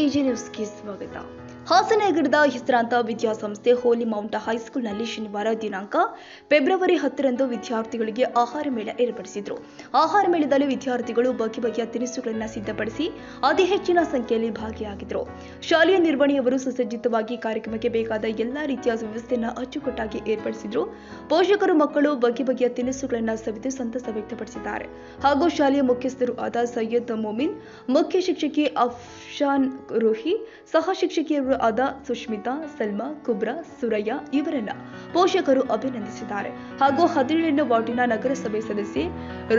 AJ ನ್ಯೂಸ್ಗೆ ಸ್ವಾಗತ. ಹಾಸನನಗರದ ಹೆಸರಾಂತ ವಿದ್ಯಾಸಂಸ್ಥೆ ಹೋಲಿ ಮೌಂಟ್ ಹೈಸ್ಕೂಲ್ನಲ್ಲಿ ಶನಿವಾರ ದಿನಾಂಕ ಫೆಬ್ರವರಿ 10ರಂದು ವಿದ್ಯಾರ್ಥಿಗಳಿಗೆ ಆಹಾರ ಮೇಳ ಏರ್ಪಡಿಸಿದರು. ಆಹಾರ ಮೇಳದಲ್ಲಿ ವಿದ್ಯಾರ್ಥಿಗಳು ಬಗೆಬಗೆಯ ತಿನಿಸುಗಳನ್ನು ಸಿದ್ಧಪಡಿಸಿ ಅತಿ ಹೆಚ್ಚಿನ ಸಂಖ್ಯೆಯಲ್ಲಿ ಭಾಗಿಯಾಗಿದ್ದರು. ಶಾಲೆಯ ನಿರ್ವಹಣೆಯವರು ಸುಸಜ್ಜಿತವಾಗಿ ಕಾರ್ಯಕ್ರಮಕ್ಕೆ ಬೇಕಾದ ಎಲ್ಲಾ ರೀತಿಯ ವ್ಯವಸ್ಥೆಯನ್ನು ಅಚ್ಚುಕಟ್ಟಾಗಿ ಏರ್ಪಡಿಸಿದರು. ಪೋಷಕರು ಮಕ್ಕಳು ಬಗೆಬಗೆಯ ತಿನಿಸುಗಳನ್ನು ಸವಿದು ಸಂತಸ ವ್ಯಕ್ತಪಡಿಸಿದ್ದಾರೆ. ಹಾಗೂ ಶಾಲೆಯ ಮುಖ್ಯಸ್ಥರು ಆದ ಸೈಯದ್ ಮೊಮಿನ್, ಮುಖ್ಯ ಶಿಕ್ಷಕಿ ಅಫ್ಶಾನ್ ರೋಹಿ, ಸಹ ಶಿಕ್ಷಕಿಯರು ಆದ ಸುಷ್ಮಿತಾ, ಸಲ್ಮಾ, ಕುಬ್ರಾ, ಸುರಯ್ಯ ಇವರನ್ನ ಪೋಷಕರು ಅಭಿನಂದಿಸಿದ್ದಾರೆ. ಹಾಗೂ 17ನೇ ವಾರ್ಡಿನ ನಗರಸಭೆ ಸದಸ್ಯೆ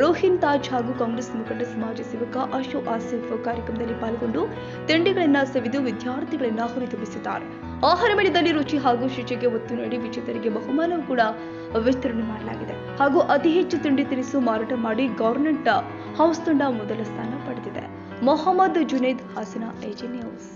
ರೋಹಿನ್ ತಾಜ್ ಹಾಗೂ ಕಾಂಗ್ರೆಸ್ ಮುಖಂಡ ಸಮಾಜ ಸೇವಕ ಅಶೋ ಆಸಿಫ್ ಕಾರ್ಯಕ್ರಮದಲ್ಲಿ ಪಾಲ್ಗೊಂಡು ತಿಂಡಿಗಳನ್ನ ಸವಿದು ವಿದ್ಯಾರ್ಥಿಗಳನ್ನ ಹುರಿದುಂಬಿಸಿದ್ದಾರೆ. ಆಹಾರ ಮೇಳದಲ್ಲಿ ರುಚಿ ಹಾಗೂ ಶುಚಿಗೆ ಒತ್ತು ನೀಡಿ ವಿಜೇತರಿಗೆ ಬಹುಮಾನವೂ ಕೂಡ ವಿತರಣೆ ಮಾಡಲಾಗಿದೆ. ಹಾಗೂ ಅತಿ ಹೆಚ್ಚು ತಿಂಡಿ ತಿನಿಸು ಮಾರಾಟ ಮಾಡಿ ಗವರ್ನಮೆಂಟ್ ಹೌಸ್ ತಂಡ ಮೊದಲ ಸ್ಥಾನ ಪಡೆದಿದೆ. Mohammed Junaid, Hassan, AJ news.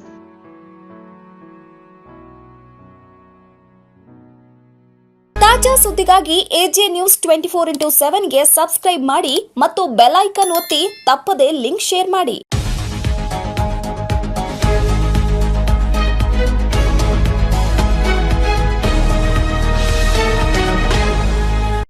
ತಾಜಾ ಸುದ್ದಿಗಾಗಿ ಎಜೆ ನ್ಯೂಸ್ 24x7ಗೆ ಸಬ್ಸ್ಕ್ರೈಬ್ ಮಾಡಿ ಮತ್ತು ಬೆಲ್ ಐಕಾನ್ ಒತ್ತಿ ತಪ್ಪದೇ ಲಿಂಕ್ ಶೇರ್ ಮಾಡಿ.